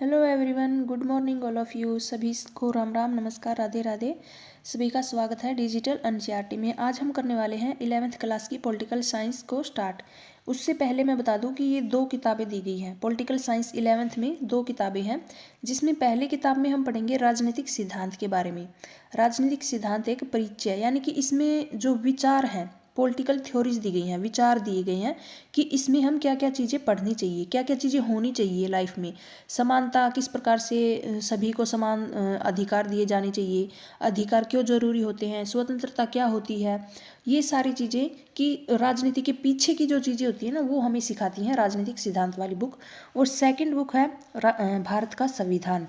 Hello everyone, good morning all of you. सभी को राम राम, नमस्कार, राधे राधे। सभी का स्वागत है डिजिटल एनसीईआरटी में। आज हम करने वाले हैं 11th क्लास की पॉलिटिकल साइंस को स्टार्ट। उससे पहले मैं बता दूं कि ये दो किताबें दी गई हैं। पॉलिटिकल साइंस 11th में दो किताबें हैं, जिसमें पहली किताब में हम पढ़ेंगे राजनीतिक सिद्धांत के बारे में। राजनीतिक सिद्धांत एक परिचय, यानी कि इसमें जो विचार हैं, पॉलिटिकल थ्योरीज दी गई हैं, विचार दिए गए हैं कि इसमें हम क्या क्या चीज़ें पढ़नी चाहिए, क्या क्या चीज़ें होनी चाहिए लाइफ में। समानता, किस प्रकार से सभी को समान अधिकार दिए जाने चाहिए, अधिकार क्यों जरूरी होते हैं, स्वतंत्रता क्या होती है, ये सारी चीज़ें कि राजनीति के पीछे की जो चीज़ें होती है ना, वो हमें सिखाती हैं राजनीतिक सिद्धांत वाली बुक। और सेकंड बुक है भारत का संविधान।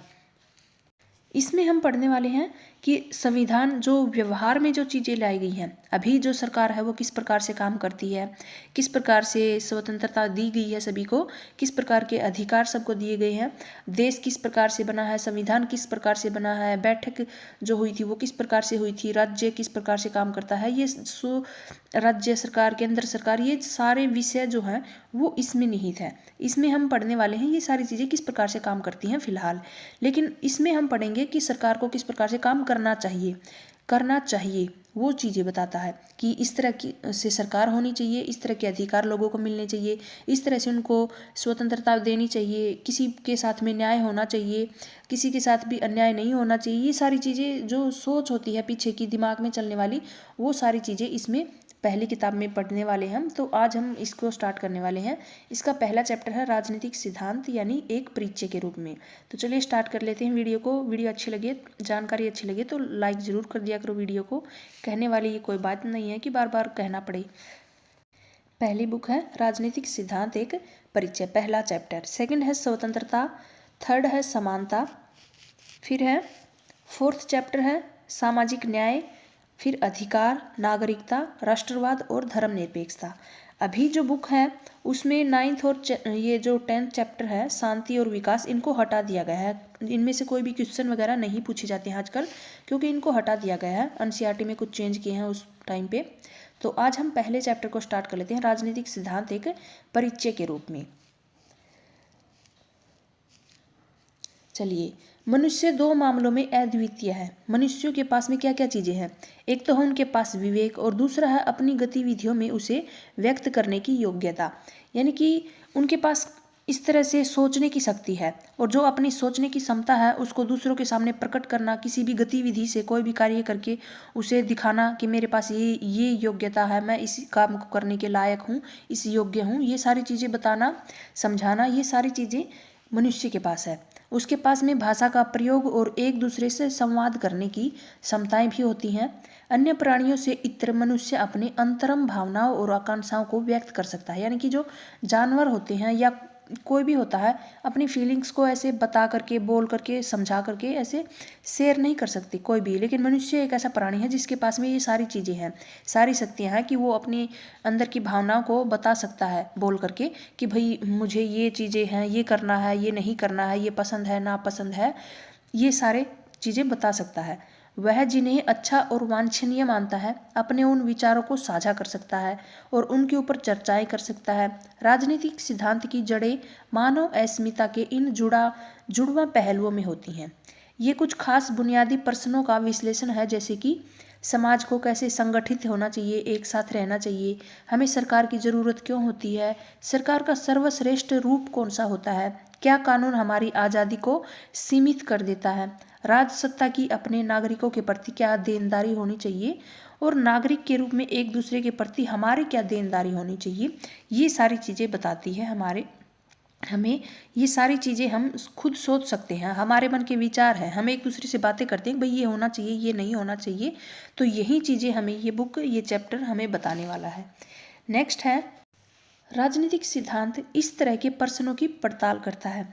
इसमें हम पढ़ने वाले हैं कि संविधान जो व्यवहार में जो चीज़ें लाई गई हैं, अभी जो सरकार है वो किस प्रकार से काम करती है, किस प्रकार से स्वतंत्रता दी गई है सभी को, किस प्रकार के अधिकार सबको दिए गए हैं, देश किस प्रकार से बना है, संविधान किस प्रकार से बना है, बैठक जो हुई थी वो किस प्रकार से हुई थी, राज्य किस प्रकार से काम करता है, ये राज्य सरकार, केंद्र सरकार, ये सारे विषय जो हैं वो इसमें निहित है। इसमें हम पढ़ने वाले हैं ये सारी चीज़ें किस प्रकार से काम करती हैं फिलहाल। लेकिन इसमें हम पढ़ेंगे कि सरकार को किस प्रकार से काम करना चाहिए वो चीज़ें बताता है कि इस तरह की से सरकार होनी चाहिए, इस तरह के अधिकार लोगों को मिलने चाहिए, इस तरह से उनको स्वतंत्रता देनी चाहिए, किसी के साथ में न्याय होना चाहिए, किसी के साथ भी अन्याय नहीं होना चाहिए। ये सारी चीज़ें जो सोच होती है पीछे की दिमाग में चलने वाली, वो सारी चीज़ें इसमें पहली किताब में पढ़ने वाले हम। तो आज हम इसको स्टार्ट करने वाले हैं। इसका पहला चैप्टर है राजनीतिक सिद्धांत, यानी एक परिचय के रूप में। तो चलिए स्टार्ट कर लेते हैं वीडियो को। वीडियो अच्छी लगे, जानकारी अच्छी लगे तो लाइक ज़रूर कर दिया करो वीडियो को। कहने वाली ये कोई बात नहीं है कि बार बार कहना पड़े। पहली बुक है राजनीतिक सिद्धांत एक परिचय, पहला चैप्टर। सेकंड है स्वतंत्रता, थर्ड है समानता, फिर है फोर्थ चैप्टर है सामाजिक न्याय, फिर अधिकार, नागरिकता, राष्ट्रवाद और धर्मनिरपेक्षता। अभी जो बुक है उसमें 9th और ये जो 10th चैप्टर है शांति और विकास, इनको हटा दिया गया है। इनमें से कोई भी क्वेश्चन वगैरह नहीं पूछे जाते हैं आजकल, क्योंकि इनको हटा दिया गया है। एनसीईआरटी में कुछ चेंज किए हैं उस टाइम पे। तो आज हम पहले चैप्टर को स्टार्ट कर लेते हैं, राजनीतिक सिद्धांत एक परिचय के रूप में। चलिए, मनुष्य दो मामलों में अद्वितीय है। मनुष्यों के पास में क्या क्या चीज़ें हैं? एक तो है उनके पास विवेक, और दूसरा है अपनी गतिविधियों में उसे व्यक्त करने की योग्यता। यानी कि उनके पास इस तरह से सोचने की शक्ति है, और जो अपनी सोचने की क्षमता है उसको दूसरों के सामने प्रकट करना, किसी भी गतिविधि से कोई भी कार्य करके उसे दिखाना कि मेरे पास ये योग्यता है, मैं इस काम को करने के लायक हूँ, इस योग्य हूँ, ये सारी चीज़ें बताना, समझाना, ये सारी चीज़ें मनुष्य के पास है। उसके पास में भाषा का प्रयोग और एक दूसरे से संवाद करने की क्षमताएं भी होती हैं। अन्य प्राणियों से इतर मनुष्य अपने अंतरम भावनाओं और आकांक्षाओं को व्यक्त कर सकता है। यानी कि जो जानवर होते हैं या कोई भी होता है, अपनी फीलिंग्स को ऐसे बता करके, बोल करके, समझा करके ऐसे शेयर नहीं कर सकती कोई भी। लेकिन मनुष्य एक ऐसा प्राणी है जिसके पास में ये सारी चीज़ें हैं, सारी शक्तियाँ हैं कि वो अपने अंदर की भावनाओं को बता सकता है बोल करके कि भाई मुझे ये चीज़ें हैं, ये करना है, ये नहीं करना है, ये पसंद है, नापसंद है, ये सारे चीज़ें बता सकता है। वह जिन्हें अच्छा और वांछनीय मानता है अपने उन विचारों को साझा कर सकता है और उनके ऊपर चर्चाएं कर सकता है। राजनीतिक सिद्धांत की जड़ें मानव अस्मिता के इन जुड़वा पहलुओं में होती हैं। ये कुछ खास बुनियादी प्रश्नों का विश्लेषण है, जैसे कि समाज को कैसे संगठित होना चाहिए, एक साथ रहना चाहिए, हमें सरकार की ज़रूरत क्यों होती है, सरकार का सर्वश्रेष्ठ रूप कौन सा होता है, क्या कानून हमारी आज़ादी को सीमित कर देता है, राजसत्ता की अपने नागरिकों के प्रति क्या देनदारी होनी चाहिए, और नागरिक के रूप में एक दूसरे के प्रति हमारी क्या देनदारी होनी चाहिए। ये सारी चीज़ें बताती है हमें ये सारी चीज़ें हम खुद सोच सकते हैं, हमारे मन के विचार हैं, हम एक दूसरे से बातें करते हैं भाई ये होना चाहिए, ये नहीं होना चाहिए। तो यही चीज़ें हमें ये बुक, ये चैप्टर हमें बताने वाला है। नेक्स्ट है राजनीतिक सिद्धांत इस तरह के प्रश्नों की पड़ताल करता है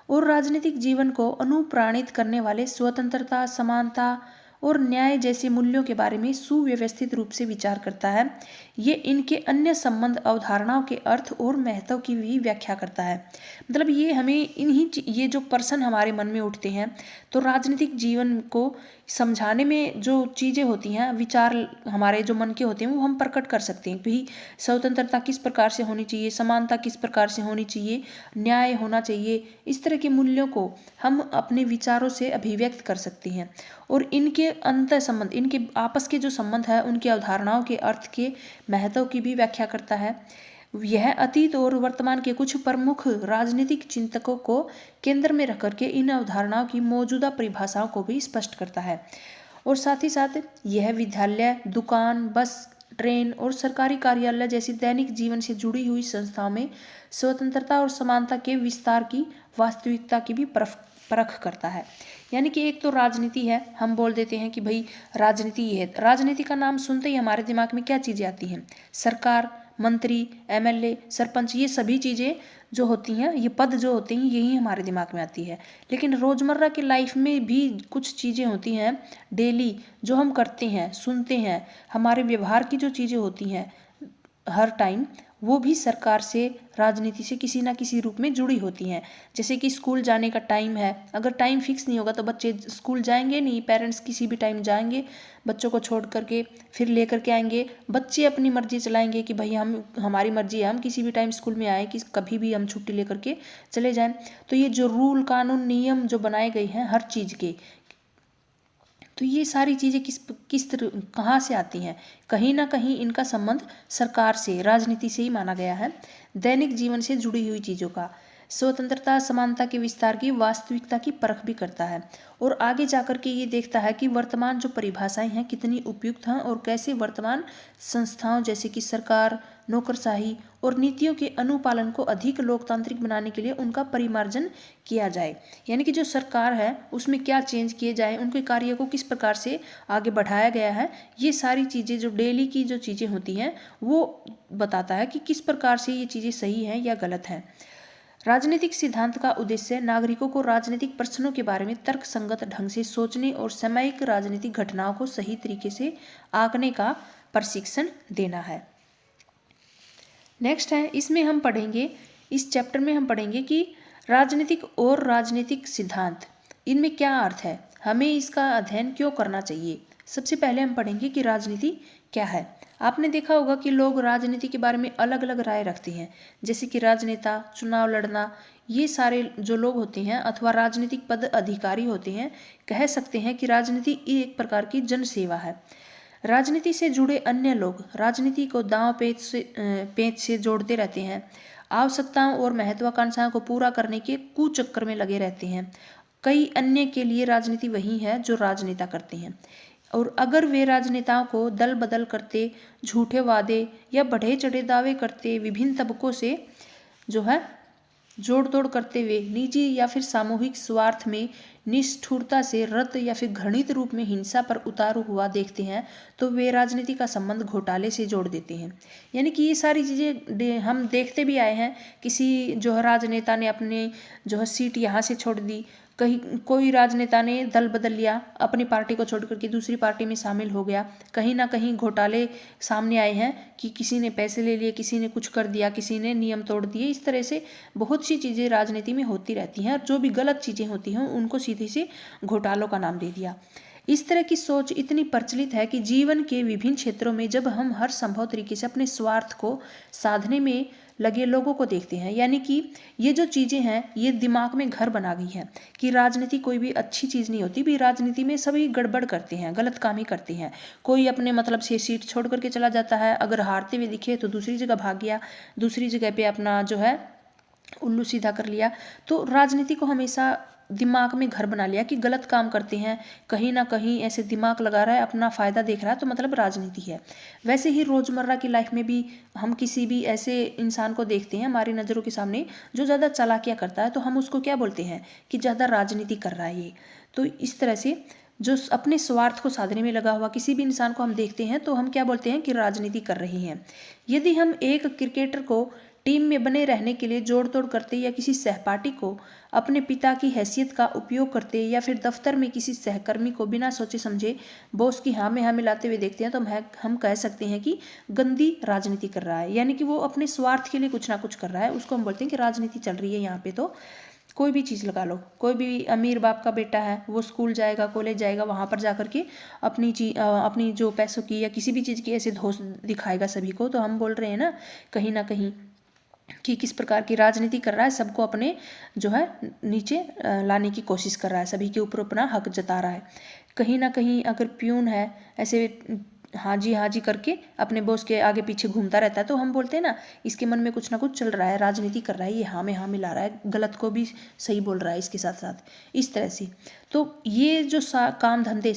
और राजनीतिक जीवन को अनुप्राणित करने वाले स्वतंत्रता, समानता और न्याय जैसे मूल्यों के बारे में सुव्यवस्थित रूप से विचार करता है। ये इनके अन्य संबंध अवधारणाओं के अर्थ और महत्व की भी व्याख्या करता है। मतलब ये हमें ये जो पर्सन हमारे मन में उठते हैं, तो राजनीतिक जीवन को समझाने में जो चीज़ें होती हैं, विचार हमारे जो मन के होते हैं, वो हम प्रकट कर सकते हैं। भाई स्वतंत्रता किस प्रकार से होनी चाहिए, समानता किस प्रकार से होनी चाहिए, न्याय होना चाहिए, इस तरह के मूल्यों को हम अपने विचारों से अभिव्यक्त कर सकते हैं। और इनके अंतर संबंध, इनके आपस के जो संबंध है, उनकी अवधारणाओं के अर्थ के महत्व की भी व्याख्या करता है। यह अतीत और वर्तमान के कुछ प्रमुख राजनीतिक चिंतकों को केंद्र में रख करके इन अवधारणाओं की मौजूदा परिभाषाओं को भी स्पष्ट करता है। और साथ ही साथ यह विद्यालय, दुकान, बस, ट्रेन और सरकारी कार्यालय जैसी दैनिक जीवन से जुड़ी हुई संस्थाओं में स्वतंत्रता और समानता के विस्तार की वास्तविकता की भी परख करता है। यानी कि एक तो राजनीति है, हम बोल देते हैं कि भाई राजनीति ये है। राजनीति का नाम सुनते ही हमारे दिमाग में क्या चीज़ें आती हैं? सरकार, मंत्री, एमएलए, सरपंच, ये सभी चीज़ें जो होती हैं, ये पद जो होते हैं, यही हमारे दिमाग में आती है। लेकिन रोज़मर्रा की लाइफ में भी कुछ चीज़ें होती हैं डेली, जो हम करते हैं, सुनते हैं, हमारे व्यवहार की जो चीज़ें होती हैं हर टाइम, वो भी सरकार से, राजनीति से किसी ना किसी रूप में जुड़ी होती हैं। जैसे कि स्कूल जाने का टाइम है, अगर टाइम फिक्स नहीं होगा तो बच्चे स्कूल जाएंगे नहीं, पेरेंट्स किसी भी टाइम जाएंगे, बच्चों को छोड़ करके फिर ले करके आएंगे। बच्चे अपनी मर्जी चलाएंगे कि भाई हमारी मर्जी है, हम किसी भी टाइम स्कूल में आए, कि कभी भी हम छुट्टी ले करके चले जाएं। तो ये जो रूल, कानून, नियम जो बनाए गए हैं हर चीज़ के, तो ये सारी चीज़ें किस तरह कहाँ से आती हैं? कहीं ना कहीं इनका संबंध सरकार से, राजनीति से ही माना गया है। दैनिक जीवन से जुड़ी हुई चीज़ों का स्वतंत्रता, समानता के विस्तार की वास्तविकता की परख भी करता है। और आगे जाकर के ये देखता है कि वर्तमान जो परिभाषाएं हैं कितनी उपयुक्त हैं, और कैसे वर्तमान संस्थाओं जैसे कि सरकार, नौकरशाही और नीतियों के अनुपालन को अधिक लोकतांत्रिक बनाने के लिए उनका परिमार्जन किया जाए। यानी कि जो सरकार है उसमें क्या चेंज किए जाए, उनके कार्य को किस प्रकार से आगे बढ़ाया गया है, ये सारी चीज़ें जो डेली की जो चीज़ें होती हैं वो बताता है कि किस प्रकार से ये चीज़ें सही हैं या गलत हैं। राजनीतिक सिद्धांत का उद्देश्य नागरिकों को राजनीतिक प्रश्नों के बारे में तर्कसंगत ढंग से सोचने और सामयिक राजनीतिक घटनाओं को सही तरीके से आंकने का प्रशिक्षण देना है। नेक्स्ट है, इसमें हम पढ़ेंगे, इस चैप्टर में हम पढ़ेंगे कि राजनीतिक और राजनीतिक सिद्धांत, इनमें क्या अर्थ है, हमें इसका अध्ययन क्यों करना चाहिए। सबसे पहले हम पढ़ेंगे कि राजनीति क्या है। आपने देखा होगा कि लोग राजनीति के बारे में अलग अलग राय रखते हैं। जैसे कि राजनेता, चुनाव लड़ना, ये सारे जो लोग होते हैं अथवा राजनीतिक पद अधिकारी होते हैं, कह सकते हैं कि राजनीति एक प्रकार की जनसेवा है। राजनीति से जुड़े अन्य लोग राजनीति को दांव पेच से जोड़ते रहते हैं, आवश्यकताओं और महत्वाकांक्षाओं को पूरा करने के कुचक्कर में लगे रहते हैं। कई अन्य के लिए राजनीति वही है जो राजनेता करते हैं। और अगर वे राजनेताओं को दल बदल करते, झूठे वादे या बढ़े चढ़े दावे करते, विभिन्न तबकों से जो है जोड़ तोड़ करते हुए निजी या फिर सामूहिक स्वार्थ में निष्ठुरता से रत या फिर घृणित रूप में हिंसा पर उतारू हुआ देखते हैं, तो वे राजनीति का संबंध घोटाले से जोड़ देते हैं। यानी कि ये सारी चीज़ें हम देखते भी आए हैं। किसी जो है राजनेता ने अपने जो है सीट यहाँ से छोड़ दी, कहीं कोई राजनेता ने दल बदल लिया, अपनी पार्टी को छोड़ करके दूसरी पार्टी में शामिल हो गया। कहीं ना कहीं घोटाले सामने आए हैं कि किसी ने पैसे ले लिए, किसी ने कुछ कर दिया, किसी ने नियम तोड़ दिए। इस तरह से बहुत सी चीज़ें राजनीति में होती रहती हैं, और जो भी गलत चीज़ें होती हैं उनको सीधे से घोटालों का नाम दे दिया। इस तरह की सोच इतनी प्रचलित है कि जीवन के विभिन्न क्षेत्रों में जब हम हर संभव तरीके से अपने स्वार्थ को साधने में लगे लोगों को देखते हैं, यानी कि ये जो चीज़ें हैं ये दिमाग में घर बना गई है कि राजनीति कोई भी अच्छी चीज़ नहीं होती। भी राजनीति में सभी गड़बड़ करते हैं, गलत काम ही करते हैं। कोई अपने मतलब से सीट छोड़ करके चला जाता है, अगर हारते हुए दिखे तो दूसरी जगह भाग गया, दूसरी जगह पे अपना जो है उल्लू सीधा कर लिया। तो राजनीति को हमेशा दिमाग में घर बना लिया कि गलत काम करते हैं, कहीं ना कहीं ऐसे दिमाग लगा रहा है, अपना फ़ायदा देख रहा है, तो मतलब राजनीति है। वैसे ही रोज़मर्रा की लाइफ में भी हम किसी भी ऐसे इंसान को देखते हैं हमारी नज़रों के सामने जो ज़्यादा चालाकियाँ करता है, तो हम उसको क्या बोलते हैं कि ज़्यादा राजनीति कर रहा है ये। तो इस तरह से जो अपने स्वार्थ को साधने में लगा हुआ किसी भी इंसान को हम देखते हैं तो हम क्या बोलते हैं कि राजनीति कर रही हैं। यदि हम एक क्रिकेटर को टीम में बने रहने के लिए जोड़ तोड़ करते या किसी सहपाठी को अपने पिता की हैसियत का उपयोग करते या फिर दफ्तर में किसी सहकर्मी को बिना सोचे समझे बॉस की हाँ में हाँ मिलाते हुए देखते हैं तो हम कह सकते हैं कि गंदी राजनीति कर रहा है, यानी कि वो अपने स्वार्थ के लिए कुछ ना कुछ कर रहा है। उसको हम बोलते हैं कि राजनीति चल रही है यहाँ पे। तो कोई भी चीज़ लगा लो, कोई भी अमीर बाप का बेटा है, वो स्कूल जाएगा, कॉलेज जाएगा, वहाँ पर जा कर के अपनी जो पैसों की या किसी भी चीज़ की ऐसे धौंस दिखाएगा सभी को, तो हम बोल रहे हैं ना कहीं कि किस प्रकार की राजनीति कर रहा है, सबको अपने जो है नीचे लाने की कोशिश कर रहा है, सभी के ऊपर अपना हक जता रहा है। कहीं ना कहीं अगर प्यून है ऐसे हाँ जी करके अपने बॉस के आगे पीछे घूमता रहता है, तो हम बोलते हैं ना इसके मन में कुछ ना कुछ चल रहा है, राजनीति कर रहा है, ये हाँ में हाँ मिला रहा है, गलत को भी सही बोल रहा है इसके साथ साथ, इस तरह से। तो ये जो काम धंधे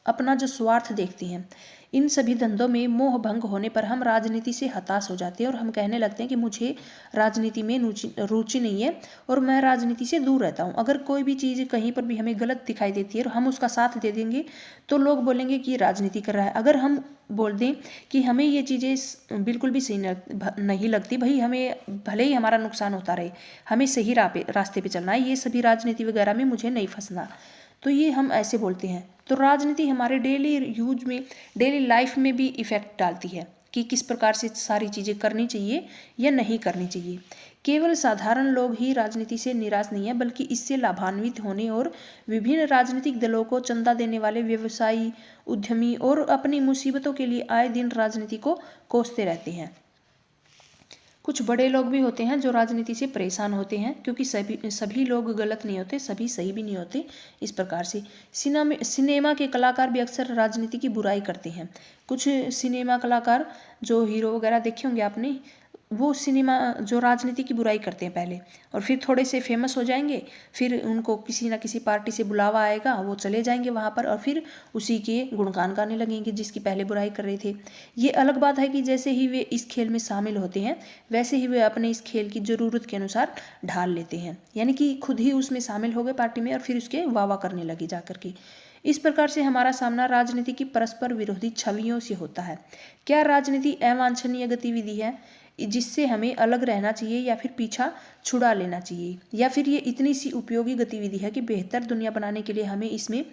अपना जो स्वार्थ देखते हैं, इन सभी धंधों में मोह भंग होने पर हम राजनीति से हताश हो जाते हैं और हम कहने लगते हैं कि मुझे राजनीति में रुचि नहीं है और मैं राजनीति से दूर रहता हूँ। अगर कोई भी चीज़ कहीं पर भी हमें गलत दिखाई देती है और हम उसका साथ दे देंगे तो लोग बोलेंगे कि राजनीति कर रहा है। अगर हम बोल दें कि हमें ये चीज़ें बिल्कुल भी सही नहीं लगती, भाई हमें भले ही हमारा नुकसान होता रहे, हमें सही रास्ते पे चलना है, ये सभी राजनीति वगैरह में मुझे नहीं फंसना, तो ये हम ऐसे बोलते हैं। तो राजनीति हमारे डेली लाइफ में भी इफेक्ट डालती है कि किस प्रकार से सारी चीज़ें करनी चाहिए या नहीं करनी चाहिए। केवल साधारण लोग ही राजनीति से निराश नहीं है, बल्कि इससे लाभान्वित होने और विभिन्न राजनीतिक दलों को चंदा देने वाले व्यवसायी, उद्यमी और अपनी मुसीबतों के लिए आए दिन राजनीति को कोसते रहते हैं। कुछ बड़े लोग भी होते हैं जो राजनीति से परेशान होते हैं, क्योंकि सभी लोग गलत नहीं होते, सभी सही भी नहीं होते। इस प्रकार से सिनेमा के कलाकार भी अक्सर राजनीति की बुराई करते हैं। कुछ सिनेमा कलाकार जो हीरो वगैरह देखे होंगे आपने, वो सिनेमा जो राजनीति की बुराई करते हैं पहले, और फिर थोड़े से फेमस हो जाएंगे, फिर उनको किसी ना किसी पार्टी से बुलावा आएगा, वो चले जाएंगे वहाँ पर और फिर उसी के गुणगान गाने लगेंगे जिसकी पहले बुराई कर रहे थे। ये अलग बात है कि जैसे ही वे इस खेल में शामिल होते हैं वैसे ही वे अपने इस खेल की ज़रूरत के अनुसार ढाल लेते हैं, यानी कि खुद ही उसमें शामिल हो गए पार्टी में और फिर उसके वाह करने लगे जा करके। इस प्रकार से हमारा सामना राजनीति की परस्पर विरोधी छवियों से होता है। क्या राजनीति अवांछनीय गतिविधि है जिससे हमें अलग रहना चाहिए या फिर पीछा छुड़ा लेना चाहिए, या फिर ये इतनी सी उपयोगी गतिविधि है कि बेहतर दुनिया बनाने के लिए हमें इसमें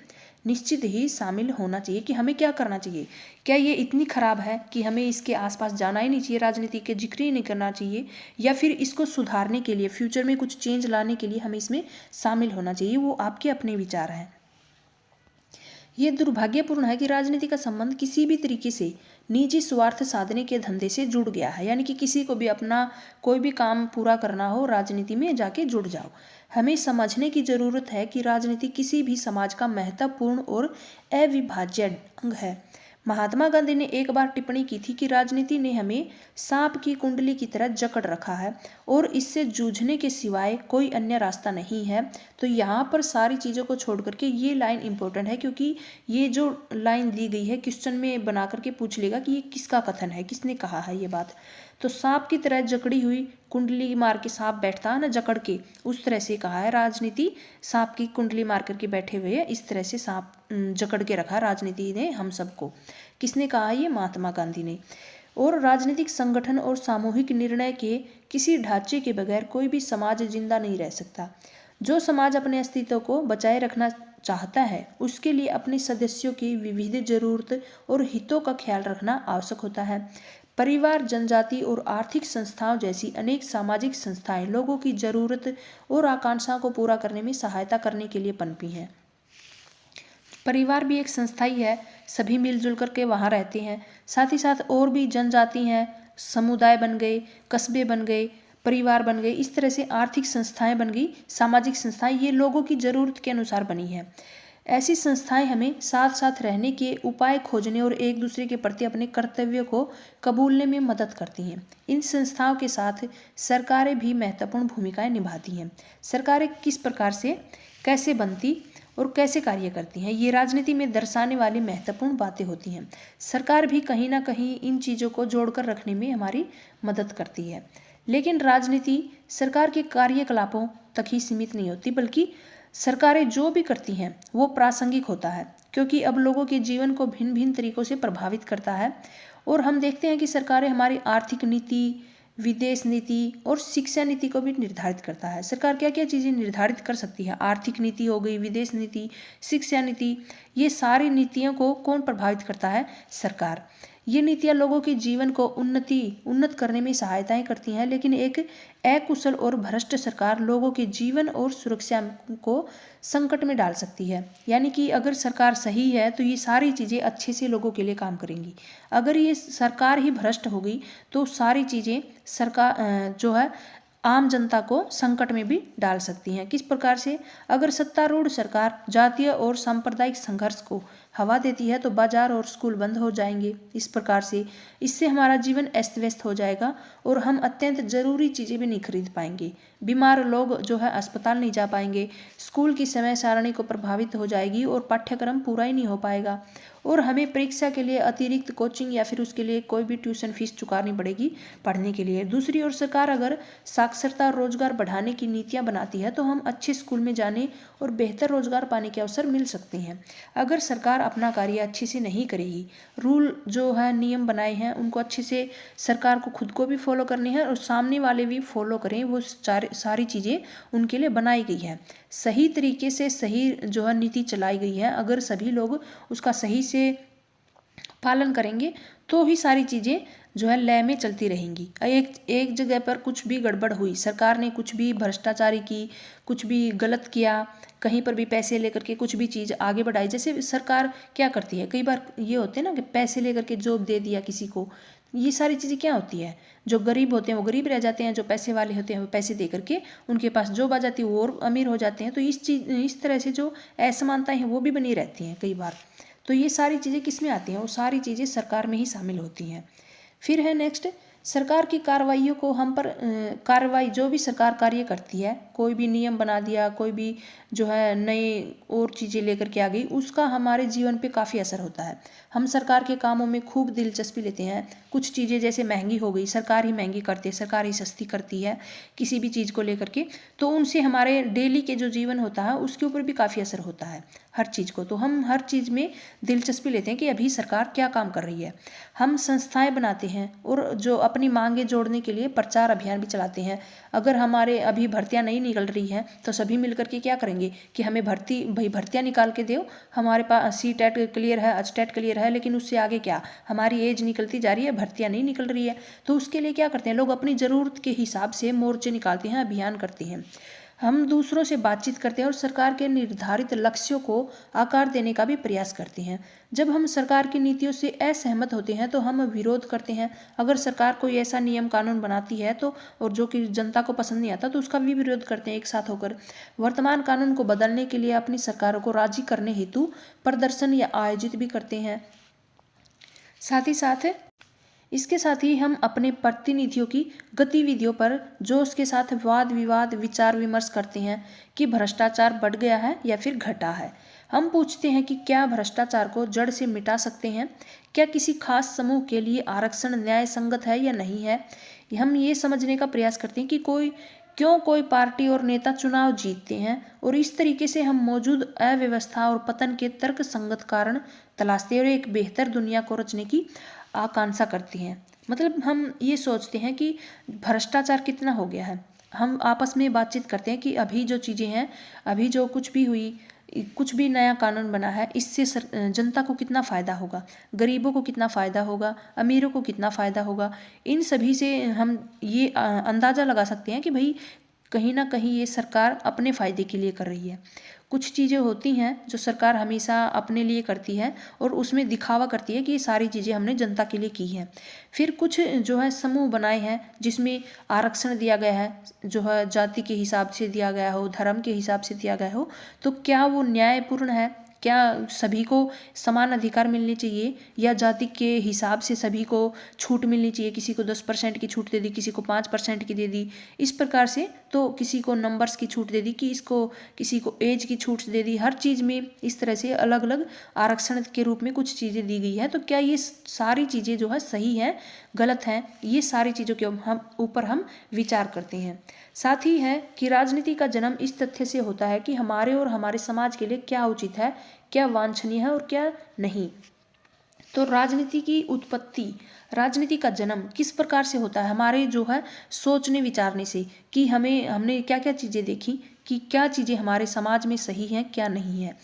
निश्चित ही शामिल होना चाहिए? कि हमें क्या करना चाहिए? क्या ये इतनी खराब है कि हमें इसके आसपास जाना ही नहीं चाहिए, राजनीति के जिक्र ही नहीं करना चाहिए, या फिर इसको सुधारने के लिए, फ्यूचर में कुछ चेंज लाने के लिए हमें इसमें शामिल होना चाहिए? वो आपके अपने विचार हैं। ये दुर्भाग्यपूर्ण है कि राजनीति का संबंध किसी भी तरीके से निजी स्वार्थ साधने के धंधे से जुड़ गया है, यानी कि किसी को भी अपना कोई भी काम पूरा करना हो, राजनीति में जाके जुड़ जाओ। हमें समझने की जरूरत है कि राजनीति किसी भी समाज का महत्वपूर्ण और अविभाज्य अंग है। महात्मा गांधी ने एक बार टिप्पणी की थी कि राजनीति ने हमें सांप की कुंडली की तरह जकड़ रखा है और इससे जूझने के सिवाय कोई अन्य रास्ता नहीं है। तो यहाँ पर सारी चीज़ों को छोड़ करके ये लाइन इंपॉर्टेंट है, क्योंकि ये जो लाइन दी गई है क्वेश्चन में बना करके पूछ लेगा कि ये किसका कथन है, किसने कहा है ये बात। तो सांप की तरह जकड़ी हुई कुंडली मार के सांप बैठता है ना जकड़ के, उस तरह से कहा है राजनीति सांप की कुंडली मार करके बैठे हुए है, इस तरह से सांप जकड़ के रखा राजनीति ने हम सबको। किसने कहा? ये महात्मा गांधी ने। और राजनीतिक संगठन और सामूहिक निर्णय के किसी ढांचे के बगैर कोई भी समाज जिंदा नहीं रह सकता। जो समाज अपने अस्तित्व को बचाए रखना चाहता है उसके लिए अपने सदस्यों की विविध जरूरत और हितों का ख्याल रखना आवश्यक होता है। परिवार, जनजाति और आर्थिक संस्थाओं जैसी अनेक सामाजिक संस्थाएं लोगों की जरूरत और आकांक्षाओं को पूरा करने में सहायता करने के लिए पनपी हैं। परिवार भी एक संस्था ही है, सभी मिलजुल करके वहाँ रहते हैं। साथ ही साथ और भी जनजाति हैं, समुदाय बन गए, कस्बे बन गए, परिवार बन गए, इस तरह से आर्थिक संस्थाएं बन गई, सामाजिक संस्थाएं, ये लोगों की ज़रूरत के अनुसार बनी है। ऐसी संस्थाएं हमें साथ साथ रहने के उपाय खोजने और एक दूसरे के प्रति अपने कर्तव्यों को कबूलने में मदद करती हैं। इन संस्थाओं के साथ सरकारें भी महत्वपूर्ण भूमिकाएं निभाती हैं। सरकारें किस प्रकार से, कैसे बनती और कैसे कार्य करती हैं, ये राजनीति में दर्शाने वाली महत्वपूर्ण बातें होती हैं। सरकार भी कहीं ना कहीं इन चीज़ों को जोड़कर रखने में हमारी मदद करती है। लेकिन राजनीति सरकार के कार्यकलापों तक ही सीमित नहीं होती, बल्कि सरकारें जो भी करती हैं वो प्रासंगिक होता है, क्योंकि अब लोगों के जीवन को भिन्न भिन्न तरीकों से प्रभावित करता है। और हम देखते हैं कि सरकारें हमारी आर्थिक नीति, विदेश नीति और शिक्षा नीति को भी निर्धारित करता है। सरकार क्या क्या चीज़ें निर्धारित कर सकती है? आर्थिक नीति हो गई, विदेश नीति, शिक्षा नीति, ये सारी नीतियों को कौन प्रभावित करता है? सरकार। ये नीतियाँ लोगों के जीवन को उन्नत करने में सहायताएं करती हैं, लेकिन एक अकुशल और भ्रष्ट सरकार लोगों के जीवन और सुरक्षा को संकट में डाल सकती है। यानी कि अगर सरकार सही है तो ये सारी चीज़ें अच्छे से लोगों के लिए काम करेंगी। अगर ये सरकार ही भ्रष्ट हो गई तो सारी चीज़ें सरकार जो है आम जनता को संकट में भी डाल सकती हैं। किस प्रकार से? अगर सत्तारूढ़ सरकार जातीय और सांप्रदायिक संघर्ष को हवा देती है तो बाजार और स्कूल बंद हो जाएंगे। इस प्रकार से इससे हमारा जीवन अस्त व्यस्त हो जाएगा और हम अत्यंत जरूरी चीज़ें भी नहीं खरीद पाएंगे। बीमार लोग जो है अस्पताल नहीं जा पाएंगे, स्कूल की समय सारणी को प्रभावित हो जाएगी और पाठ्यक्रम पूरा ही नहीं हो पाएगा, और हमें परीक्षा के लिए अतिरिक्त कोचिंग या फिर उसके लिए कोई भी ट्यूशन फीस चुकानी पड़ेगी पढ़ने के लिए। दूसरी ओर सरकार अगर साक्षरता और रोजगार बढ़ाने की नीतियां बनाती है तो हम अच्छे स्कूल में जाने और बेहतर रोजगार पाने के अवसर मिल सकते हैं। अगर सरकार अपना कार्य अच्छे से नहीं करेगी, रूल जो है नियम बनाए हैं उनको अच्छे से सरकार को खुद को भी फॉलो करने हैं और सामने वाले भी फॉलो करें, वो सारी चीज़ें उनके लिए बनाई गई है। सही तरीके से सही जो है नीति चलाई गई है, अगर सभी लोग उसका सही से पालन करेंगे तो ही सारी चीज़ें जो है लय में चलती रहेंगी। एक जगह पर कुछ भी गड़बड़ हुई, सरकार ने कुछ भी भ्रष्टाचारी की, कुछ भी गलत किया, कहीं पर भी पैसे लेकर के कुछ भी चीज़ आगे बढ़ाई। जैसे सरकार क्या करती है, कई बार ये होते हैं ना कि पैसे लेकर के जॉब दे दिया किसी को, ये सारी चीज़ें क्या होती है, जो गरीब होते हैं वो गरीब रह जाते हैं, जो पैसे वाले होते हैं वो पैसे दे करके उनके पास जॉब आ जाती है, वो और अमीर हो जाते हैं। तो इस तरह से जो असमानताएं हैं वो भी बनी रहती हैं कई बार। तो ये सारी चीज़ें किस में आती हैं? वो सारी चीज़ें सरकार में ही शामिल होती हैं। फिर है नेक्स्ट, सरकार की कार्रवाइयों को हम पर कार्रवाई जो भी सरकार कार्य करती है, कोई भी नियम बना दिया, कोई भी जो है नए और चीज़ें लेकर के आ गई, उसका हमारे जीवन पे काफ़ी असर होता है। हम सरकार के कामों में खूब दिलचस्पी लेते हैं। कुछ चीज़ें जैसे महंगी हो गई, सरकार ही महंगी करती है, सरकार ही सस्ती करती है किसी भी चीज़ को लेकर के, तो उनसे हमारे डेली के जो जीवन होता है उसके ऊपर भी काफ़ी असर होता है हर चीज़ को। तो हम हर चीज़ में दिलचस्पी लेते हैं कि अभी सरकार क्या काम कर रही है। हम संस्थाएं बनाते हैं और जो अपनी मांगे जोड़ने के लिए प्रचार अभियान भी चलाते हैं। अगर हमारे अभी भर्तियां नहीं निकल रही हैं तो सभी मिलकर के क्या करेंगे कि हमें भर्तियां निकाल के दो, हमारे पास CTET क्लियर है, ATET क्लियर है, लेकिन उससे आगे क्या, हमारी एज निकलती जा रही है, भर्तियां नहीं निकल रही है। तो उसके लिए क्या करते हैं लोग, अपनी ज़रूरत के हिसाब से मोर्चे निकालते हैं, अभियान करते हैं। हम दूसरों से बातचीत करते हैं और सरकार के निर्धारित लक्ष्यों को आकार देने का भी प्रयास करते हैं। जब हम सरकार की नीतियों से असहमत होते हैं तो हम विरोध करते हैं। अगर सरकार कोई ऐसा नियम कानून बनाती है तो और जो कि जनता को पसंद नहीं आता तो उसका भी विरोध करते हैं एक साथ होकर। वर्तमान कानून को बदलने के लिए अपनी सरकारों को राजी करने हेतु प्रदर्शन या आयोजित भी करते हैं। साथ ही साथ इसके साथ ही हम अपने प्रतिनिधियों की गतिविधियों पर जोश के साथ वाद विवाद विचार विमर्श करते हैं कि भ्रष्टाचार बढ़ गया है या फिर घटा है। हम पूछते हैं कि क्या भ्रष्टाचार को जड़ से मिटा सकते हैं, क्या किसी खास समूह के लिए आरक्षण न्याय संगत है या नहीं है। हम ये समझने का प्रयास करते हैं कि क्यों कोई पार्टी और नेता चुनाव जीतते हैं, और इस तरीके से हम मौजूद अव्यवस्था और पतन के तर्क संगत कारण तलाशते हैं और एक बेहतर दुनिया को रचने की आकांक्षा करती हैं। मतलब हम ये सोचते हैं कि भ्रष्टाचार कितना हो गया है। हम आपस में बातचीत करते हैं कि अभी जो चीज़ें हैं, अभी जो कुछ भी हुई, कुछ भी नया कानून बना है, इससे जनता को कितना फ़ायदा होगा, गरीबों को कितना फ़ायदा होगा, अमीरों को कितना फ़ायदा होगा। इन सभी से हम ये अंदाज़ा लगा सकते हैं कि भाई कहीं ना कहीं ये सरकार अपने फ़ायदे के लिए कर रही है। कुछ चीज़ें होती हैं जो सरकार हमेशा अपने लिए करती है और उसमें दिखावा करती है कि ये सारी चीज़ें हमने जनता के लिए की हैं। फिर कुछ जो है समूह बनाए हैं जिसमें आरक्षण दिया गया है, जो है जाति के हिसाब से दिया गया हो, धर्म के हिसाब से दिया गया हो, तो क्या वो न्यायपूर्ण है? क्या सभी को समान अधिकार मिलने चाहिए, या जाति के हिसाब से सभी को छूट मिलनी चाहिए? किसी को 10% की छूट दे दी, किसी को 5% की दे दी, इस प्रकार से। तो किसी को नंबर्स की छूट दे दी, किसी को एज की छूट दे दी। हर चीज़ में इस तरह से अलग अलग आरक्षण के रूप में कुछ चीज़ें दी गई है। तो क्या ये सारी चीज़ें जो है सही है, गलत हैं? ये सारी चीज़ों के ऊपर हम विचार करते हैं। साथ ही है कि राजनीति का जन्म इस तथ्य से होता है कि हमारे और हमारे समाज के लिए क्या उचित है, क्या वांछनीय है और क्या नहीं। तो राजनीति की उत्पत्ति, राजनीति का जन्म किस प्रकार से होता है? हमारे जो है सोचने विचारने से, कि हमने क्या क्या चीज़ें देखी, कि क्या चीज़ें हमारे समाज में सही हैं क्या नहीं है।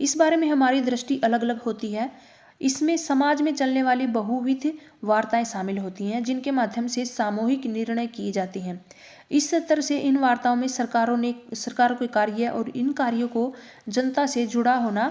इस बारे में हमारी दृष्टि अलग अलग होती है। इसमें समाज में चलने वाली बहुविध वार्ताएं शामिल होती हैं, जिनके माध्यम से सामूहिक निर्णय किए जाते हैं। इस तरह से इन वार्ताओं में सरकारों के कार्य और इन कार्यों को जनता से जुड़ा हुआ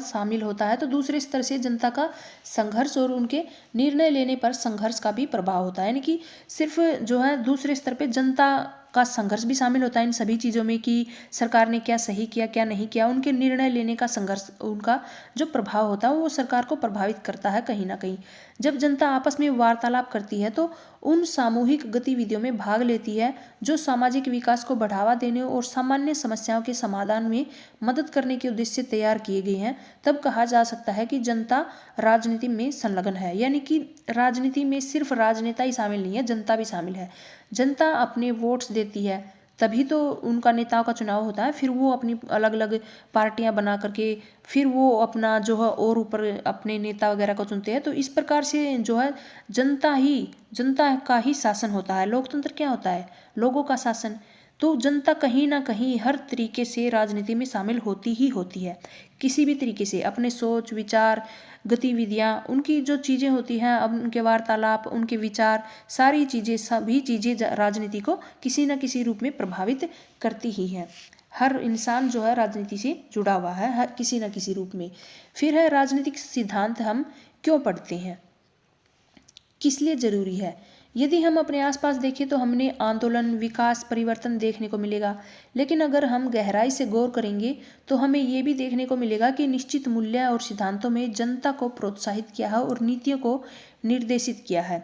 शामिल होता है। तो दूसरे स्तर से जनता का संघर्ष और उनके निर्णय लेने पर संघर्ष का भी प्रभाव होता है, यानी कि सिर्फ जो है दूसरे स्तर पे जनता का संघर्ष भी शामिल होता है इन सभी चीज़ों में, कि सरकार ने क्या सही किया क्या नहीं किया। उनके निर्णय लेने का संघर्ष, उनका जो प्रभाव होता है वो सरकार को प्रभावित करता है कहीं ना कहीं। जब जनता आपस में वार्तालाप करती है तो उन सामूहिक गतिविधियों में भाग लेती है जो सामाजिक विकास को बढ़ावा देने और सामान्य समस्याओं के समाधान में मदद करने के उद्देश्य से तैयार किए गए हैं, तब कहा जा सकता है कि जनता राजनीति में संलग्न है। यानी कि राजनीति में सिर्फ राजनेता ही शामिल नहीं है, जनता भी शामिल है। जनता अपने वोट्स देती है, तभी तो उनका नेताओं का चुनाव होता है। फिर वो अपनी अलग अलग पार्टियां बना करके फिर वो अपना जो है और ऊपर अपने नेता वगैरह को चुनते हैं। तो इस प्रकार से जो है जनता का ही शासन होता है। लोकतंत्र क्या होता है? लोगों का शासन। तो जनता कहीं ना कहीं हर तरीके से राजनीति में शामिल होती ही होती है, किसी भी तरीके से। अपने सोच विचार गतिविधियाँ, उनकी जो चीज़ें होती हैं, अब उनके वार्तालाप, उनके विचार, सारी चीज़ें, सभी चीज़ें राजनीति को किसी न किसी रूप में प्रभावित करती ही हैं। हर इंसान जो है राजनीति से जुड़ा हुआ है, हर किसी न किसी रूप में। फिर है राजनीतिक सिद्धांत हम क्यों पढ़ते हैं, किस लिए जरूरी है। यदि हम अपने आसपास देखें तो हमने आंदोलन, विकास, परिवर्तन देखने को मिलेगा। लेकिन अगर हम गहराई से गौर करेंगे तो हमें ये भी देखने को मिलेगा कि निश्चित मूल्य और सिद्धांतों में जनता को प्रोत्साहित किया है और नीतियों को निर्देशित किया है।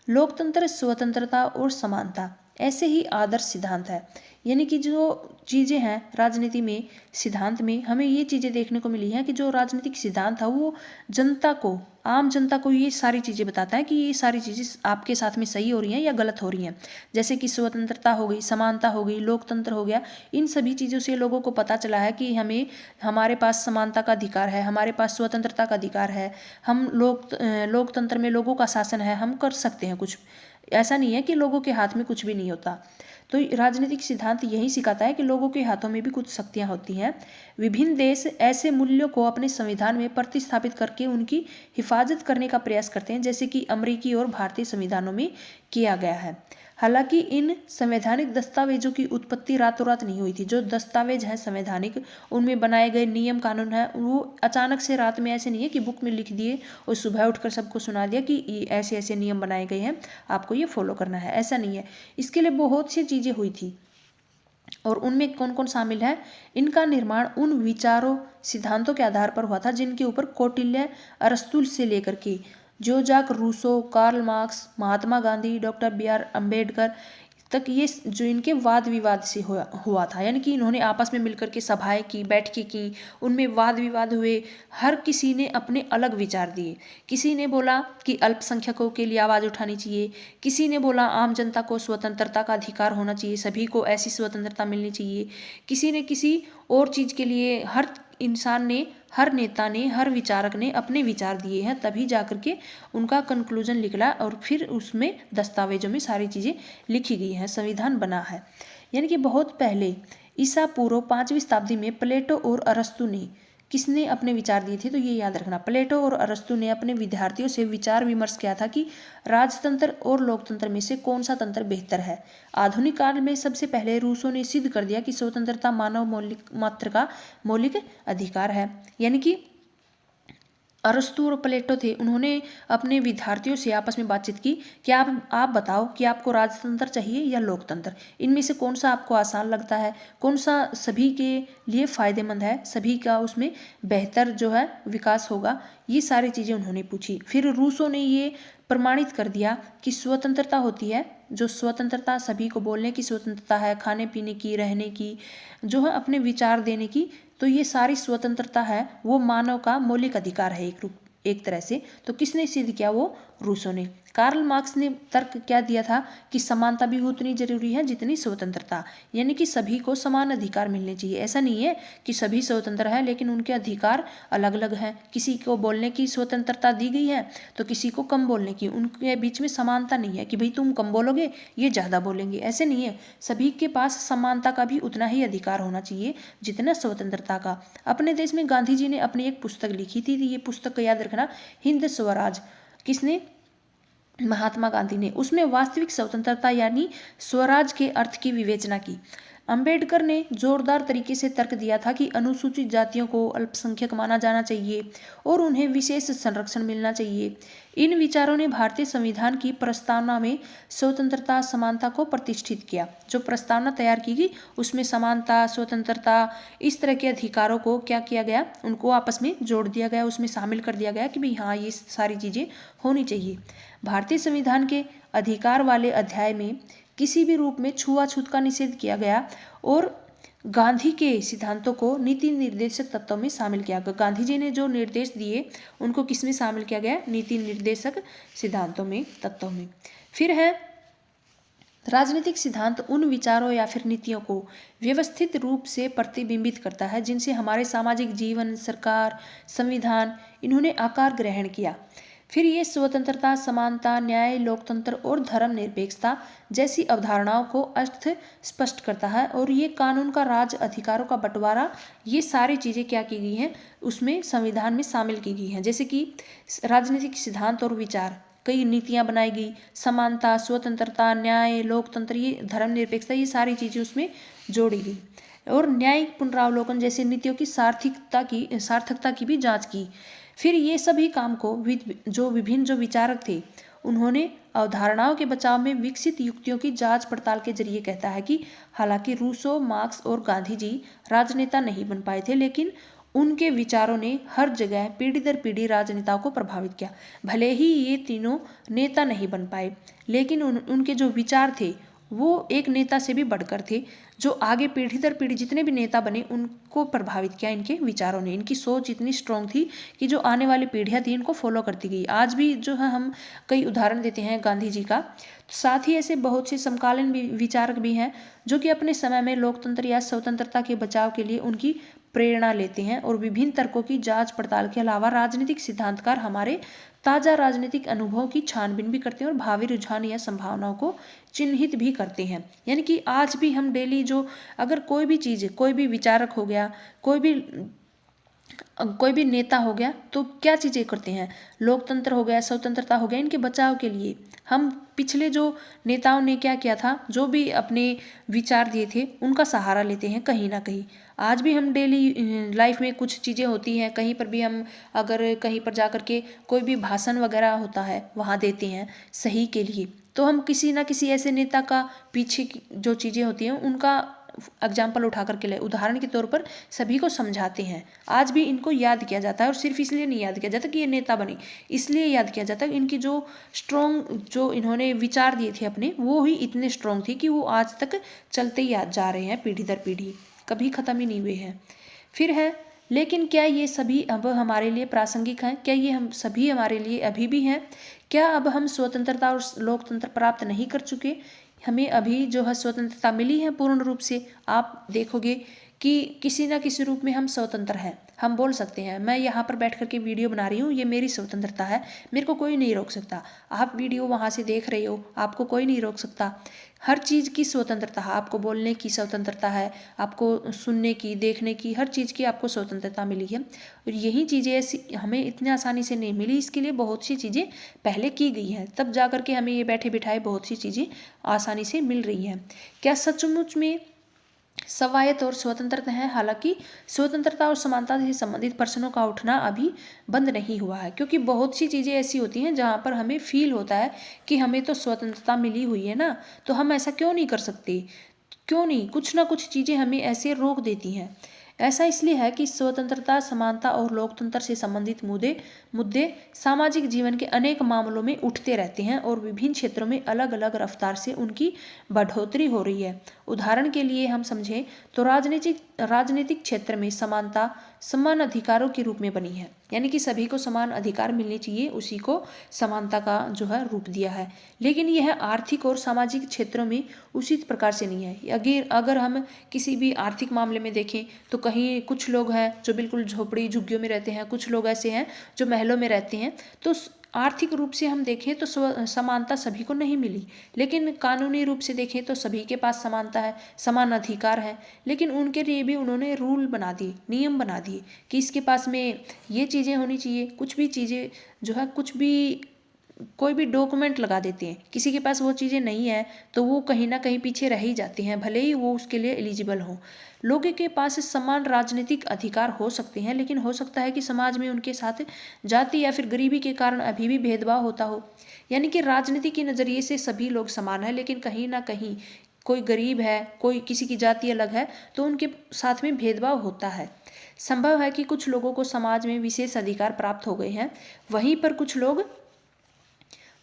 लोकतंत्र, स्वतंत्रता और समानता ऐसे ही आदर्श सिद्धांत है। यानी कि जो चीज़ें हैं राजनीति में, सिद्धांत में, हमें ये चीज़ें देखने को मिली हैं कि जो राजनीतिक सिद्धांत है वो जनता को, आम जनता को ये सारी चीज़ें बताता है कि ये सारी चीज़ें आपके साथ में सही हो रही हैं या गलत हो रही हैं। जैसे कि स्वतंत्रता हो गई, समानता हो गई, लोकतंत्र हो गया। इन सभी चीज़ों से लोगों को पता चला है कि हमारे पास समानता का अधिकार है, हमारे पास स्वतंत्रता का अधिकार है, हम लोकतंत्र में लोगों का शासन है, हम कर सकते हैं कुछ। ऐसा नहीं है कि लोगों के हाथ में कुछ भी नहीं होता। तो राजनीतिक सिद्धांत यही सिखाता है कि लोगों के हाथों में भी कुछ शक्तियां होती हैं। विभिन्न देश ऐसे मूल्यों को अपने संविधान में प्रतिस्थापित करके उनकी हिफाजत करने का प्रयास करते हैं, जैसे कि अमेरिकी और भारतीय संविधानों में किया गया है। हालांकि इन संवैधानिक दस्तावेजों की उत्पत्ति रातों रात नहीं हुई थी। जो दस्तावेज हैं संवैधानिक, उनमें बनाए गए नियम कानून है, वो अचानक से रात में ऐसे नहीं है कि बुक में लिख दिए और सुबह उठकर सबको सुना दिया कि ऐसे ऐसे नियम बनाए गए हैं, आपको ये फॉलो करना है। ऐसा नहीं है, इसके लिए बहुत सी चीज़ें हुई थी। और उनमें कौन कौन शामिल है? इनका निर्माण उन विचारों, सिद्धांतों के आधार पर हुआ था जिनके ऊपर कौटिल्य, अरस्तु से लेकर के जो जाक Rousseau, Karl Marx, Mahatma Gandhi, doctor BR Ambedkar तक ये जो इनके वाद विवाद से हुआ था। यानी कि इन्होंने आपस में मिलकर के सभाएं की, बैठकें की, उनमें वाद विवाद हुए। हर किसी ने अपने अलग विचार दिए। किसी ने बोला कि अल्पसंख्यकों के लिए आवाज़ उठानी चाहिए, किसी ने बोला आम जनता को स्वतंत्रता का अधिकार होना चाहिए, सभी को ऐसी स्वतंत्रता मिलनी चाहिए। किसी ने किसी और चीज़ के लिए, हर इंसान ने, हर नेता ने, हर विचारक ने अपने विचार दिए हैं, तभी जाकर के उनका कंक्लूजन निकला और फिर उसमें दस्तावेजों में सारी चीज़ें लिखी गई हैं, संविधान बना है। यानी कि बहुत पहले ईसा पूर्व 5वीं शताब्दी में प्लेटो और अरस्तु ने किसने अपने विचार दिए थे? तो ये याद रखना, प्लेटो और अरस्तु ने अपने विद्यार्थियों से विचार विमर्श किया था कि राजतंत्र और लोकतंत्र में से कौन सा तंत्र बेहतर है। आधुनिक काल में सबसे पहले रूसों ने सिद्ध कर दिया कि स्वतंत्रता मानव मात्र का मौलिक अधिकार है। यानी कि अरस्तु और प्लेटो थे, उन्होंने अपने विद्यार्थियों से आपस में बातचीत की कि आप बताओ कि आपको राजतंत्र चाहिए या लोकतंत्र, इनमें से कौन सा आपको आसान लगता है, कौन सा सभी के लिए फायदेमंद है, सभी का उसमें बेहतर जो है विकास होगा। ये सारी चीज़ें उन्होंने पूछी। फिर रूसों ने ये प्रमाणित कर दिया कि स्वतंत्रता होती है, जो स्वतंत्रता सभी को बोलने की स्वतंत्रता है, खाने पीने की, रहने की, जो है अपने विचार देने की, तो ये सारी स्वतंत्रता है वो मानव का मौलिक अधिकार है एक तरह से। तो किसने सिद्ध किया? वो रूसो ने। कार्ल मार्क्स ने तर्क क्या दिया था कि समानता भी उतनी जरूरी है जितनी स्वतंत्रता, यानी कि सभी को समान अधिकार मिलने चाहिए। ऐसा नहीं है कि सभी स्वतंत्र हैं लेकिन उनके अधिकार अलग अलग हैं। किसी को बोलने की स्वतंत्रता दी गई है तो किसी को कम बोलने की, उनके बीच में समानता नहीं है कि भाई तुम कम बोलोगे ये ज़्यादा बोलेंगे, ऐसे नहीं है। सभी के पास समानता का भी उतना ही अधिकार होना चाहिए जितना स्वतंत्रता का। अपने देश में गांधी जी ने अपनी एक पुस्तक लिखी थी, ये पुस्तक याद रखना, हिंद स्वराज। किसने? महात्मा गांधी ने। उसमें वास्तविक स्वतंत्रता यानी स्वराज के अर्थ की विवेचना की। अंबेडकर ने जोरदार तरीके से तर्क दिया था कि अनुसूचित जातियों को अल्पसंख्यक माना जाना चाहिए और उन्हें विशेष संरक्षण मिलना चाहिए। इन विचारों ने भारतीय संविधान की प्रस्तावना में स्वतंत्रता समानता को प्रतिष्ठित किया। जो प्रस्तावना तैयार की गई उसमें समानता स्वतंत्रता इस तरह के अधिकारों को क्या किया गया, उनको आपस में जोड़ दिया गया, उसमें शामिल कर दिया गया कि भाई हाँ ये सारी चीज़ें होनी चाहिए। भारतीय संविधान के अधिकार वाले अध्याय में किसी भी रूप में छुआछूत का निषेध किया गया और गांधी के सिद्धांतों को नीति निर्देशक तत्वों में शामिल किया गया। गांधी जी ने जो निर्देश दिए उनको किस में शामिल किया गया? नीति निर्देशक सिद्धांतों में, तत्वों में। फिर है राजनीतिक सिद्धांत उन विचारों या फिर नीतियों को व्यवस्थित रूप से प्रतिबिंबित करता है जिनसे हमारे सामाजिक जीवन, सरकार, संविधान इन्होंने आकार ग्रहण किया। फिर ये स्वतंत्रता, समानता, न्याय, लोकतंत्र और धर्मनिरपेक्षता जैसी अवधारणाओं को अर्थ स्पष्ट करता है और ये कानून का राज, अधिकारों का बंटवारा, ये सारी चीज़ें क्या की गई हैं उसमें संविधान में शामिल की गई हैं। जैसे कि राजनीतिक सिद्धांत और विचार, कई नीतियां बनाई गई, समानता, स्वतंत्रता, न्याय, लोकतंत्र, ये धर्मनिरपेक्षता, ये सारी चीज़ें उसमें जोड़ी गई और न्यायिक पुनरावलोकन जैसे नीतियों की सार्थकता की भी जांच की। फिर ये सभी काम को जो विभिन्न जो विचारक थे उन्होंने अवधारणाओं के बचाव में विकसित युक्तियों की जांच पड़ताल के जरिए कहता है कि हालांकि रूसो, मार्क्स और गांधी जी राजनेता नहीं बन पाए थे लेकिन उनके विचारों ने हर जगह पीढ़ी दर पीढ़ी राजनेताओं को प्रभावित किया। भले ही ये तीनों नेता नहीं बन पाए लेकिन उनके जो विचार थे वो एक नेता से भी बढ़कर थे, जो आगे पीढ़ी दर पीढ़ी जितने भी नेता बने उनको प्रभावित किया इनके विचारों ने। इनकी सोच इतनी स्ट्रांग थी कि जो आने वाली पीढ़ियां थी इनको फॉलो करती गई। आज भी जो है हम कई उदाहरण देते हैं गांधी जी का, साथ ही ऐसे बहुत से समकालीन विचारक भी हैं जो कि अपने समय में लोकतंत्र या स्वतंत्रता के बचाव के लिए उनकी प्रेरणा लेते हैं और विभिन्न तर्कों की जांच पड़ताल के अलावा राजनीतिक सिद्धांतकार हमारे ताजा राजनीतिक अनुभवों की छानबीन भी करते हैं और भावी रुझान या संभावनाओं को चिन्हित भी करते हैं। यानी कि आज भी हम डेली जो अगर कोई भी चीज़, कोई भी विचारक हो गया, कोई भी नेता हो गया तो क्या चीज़ें करते हैं, लोकतंत्र हो गया, स्वतंत्रता हो गया, इनके बचाव के लिए हम पिछले जो नेताओं ने क्या किया था, जो भी अपने विचार दिए थे उनका सहारा लेते हैं कहीं ना कहीं। आज भी हम डेली लाइफ में कुछ चीज़ें होती हैं, कहीं पर भी हम अगर कहीं पर जा कर के कोई भी भाषण वगैरह होता है वहाँ देते हैं सही के लिए, तो हम किसी ना किसी ऐसे नेता का पीछे की जो चीज़ें होती हैं उनका एग्जाम्पल उठा करके ले, उदाहरण के तौर पर सभी को समझाते हैं। आज भी इनको याद किया जाता है और सिर्फ इसलिए नहीं याद किया जाता कि ये नेता बने, इसलिए याद किया जाता है इनकी जो स्ट्रॉन्ग जो इन्होंने विचार दिए थे अपने, वो ही इतने स्ट्रॉन्ग थे कि वो आज तक चलते ही जा रहे हैं, पीढ़ी दर पीढ़ी कभी ख़त्म ही नहीं हुए हैं। फिर है, लेकिन क्या ये सभी अब हमारे लिए प्रासंगिक हैं? क्या ये हम सभी हमारे लिए अभी भी हैं? क्या अब हम स्वतंत्रता और लोकतंत्र प्राप्त नहीं कर चुके? हमें अभी जो है स्वतंत्रता मिली है पूर्ण रूप से। आप देखोगे कि किसी ना किसी रूप में हम स्वतंत्र हैं। हम बोल सकते हैं मैं यहाँ पर बैठ करके वीडियो बना रही हूँ, ये मेरी स्वतंत्रता है, मेरे को कोई नहीं रोक सकता। आप वीडियो वहाँ से देख रहे हो, आपको कोई नहीं रोक सकता। हर चीज़ की स्वतंत्रता है, आपको बोलने की स्वतंत्रता है, आपको सुनने की, देखने की, हर चीज़ की आपको स्वतंत्रता मिली है। और यही चीज़ें ऐसी हमें इतनी आसानी से नहीं मिली, इसके लिए बहुत सी चीज़ें पहले की गई हैं, तब जा कर के हमें ये बैठे बिठाए बहुत सी चीज़ें आसानी से मिल रही हैं। क्या सचमुच में स्वायत्त और स्वतंत्रता है? हालांकि स्वतंत्रता और समानता से संबंधित प्रश्नों का उठना अभी बंद नहीं हुआ है, क्योंकि बहुत सी चीज़ें ऐसी होती हैं जहाँ पर हमें फील होता है कि हमें तो स्वतंत्रता मिली हुई है ना, तो हम ऐसा क्यों नहीं कर सकते, क्यों नहीं, कुछ ना कुछ चीज़ें हमें ऐसे रोक देती हैं। ऐसा इसलिए है कि स्वतंत्रता, समानता और लोकतंत्र से संबंधित मुद्दे सामाजिक जीवन के अनेक मामलों में उठते रहते हैं और विभिन्न क्षेत्रों में अलग अलग रफ्तार से उनकी बढ़ोतरी हो रही है। उदाहरण के लिए हम समझें तो राजनीतिक क्षेत्र में समानता समान अधिकारों के रूप में बनी है। यानी कि सभी को समान अधिकार मिलने चाहिए, उसी को समानता का जो है रूप दिया है। लेकिन यह आर्थिक और सामाजिक क्षेत्रों में उचित प्रकार से नहीं है। अगर हम किसी भी आर्थिक मामले में देखें तो कहीं कुछ लोग हैं जो बिल्कुल झोपड़ी झुग्गियों में रहते हैं, कुछ लोग ऐसे हैं जो महलों में रहते हैं। तो आर्थिक रूप से हम देखें तो समानता सभी को नहीं मिली, लेकिन कानूनी रूप से देखें तो सभी के पास समानता है, समान अधिकार है। लेकिन उनके लिए भी उन्होंने रूल बना दिए, नियम बना दिए कि इसके पास में ये चीज़ें होनी चाहिए। कुछ भी चीज़ें जो है, कुछ भी कोई भी डॉक्यूमेंट लगा देते हैं, किसी के पास वो चीज़ें नहीं है तो वो कहीं ना कहीं पीछे रह ही जाती हैं, भले ही वो उसके लिए एलिजिबल हो। लोगों के पास समान राजनीतिक अधिकार हो सकते हैं, लेकिन हो सकता है कि समाज में उनके साथ जाति या फिर गरीबी के कारण अभी भी भेदभाव होता हो। यानी कि राजनीति के नज़रिए से सभी लोग समान है, लेकिन कहीं ना कहीं कोई गरीब है, कोई किसी की जाति अलग है, तो उनके साथ में भेदभाव होता है। संभव है कि कुछ लोगों को समाज में विशेष अधिकार प्राप्त हो गए हैं, वहीं पर कुछ लोग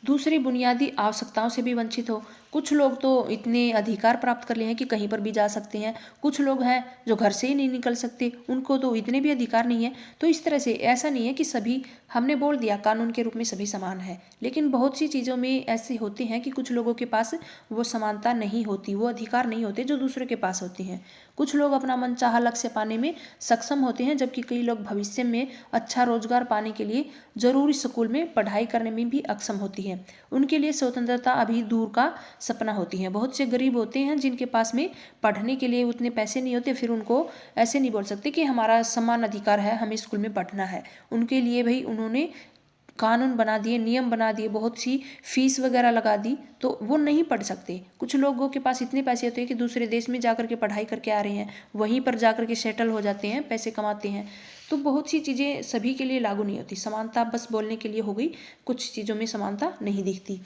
दूसरी बुनियादी आवश्यकताओं से भी वंचित हो। कुछ लोग तो इतने अधिकार प्राप्त कर लिए हैं कि कहीं पर भी जा सकते हैं, कुछ लोग हैं जो घर से ही नहीं निकल सकते, उनको तो इतने भी अधिकार नहीं है। तो इस तरह से ऐसा नहीं है कि सभी, हमने बोल दिया कानून के रूप में सभी समान है, लेकिन बहुत सी चीज़ों में ऐसे होते हैं कि कुछ लोगों के पास वो समानता नहीं होती, वो अधिकार नहीं होते जो दूसरे के पास होते हैं। कुछ लोग अपना मनचाहा लक्ष्य पाने में सक्षम होते हैं, जबकि कई लोग भविष्य में अच्छा रोजगार पाने के लिए जरूरी स्कूल में पढ़ाई करने में भी अक्षम होती है। उनके लिए स्वतंत्रता अभी दूर का सपना होती है। बहुत से गरीब होते हैं जिनके पास में पढ़ने के लिए उतने पैसे नहीं होते, फिर उनको ऐसे नहीं बोल सकते कि हमारा समान अधिकार है, हमें स्कूल में पढ़ना है। उनके लिए भाई उन्होंने कानून बना दिए, नियम बना दिए, बहुत सी फीस वगैरह लगा दी, तो वो नहीं पढ़ सकते। कुछ लोगों के पास इतने पैसे होते हैं कि दूसरे देश में जाकर के पढ़ाई करके आ रहे हैं, वहीं पर जाकर के सेटल हो जाते हैं, पैसे कमाते हैं। तो बहुत सी चीज़ें सभी के लिए लागू नहीं होती। समानता बस बोलने के लिए हो गई, कुछ चीज़ों में समानता नहीं दिखती।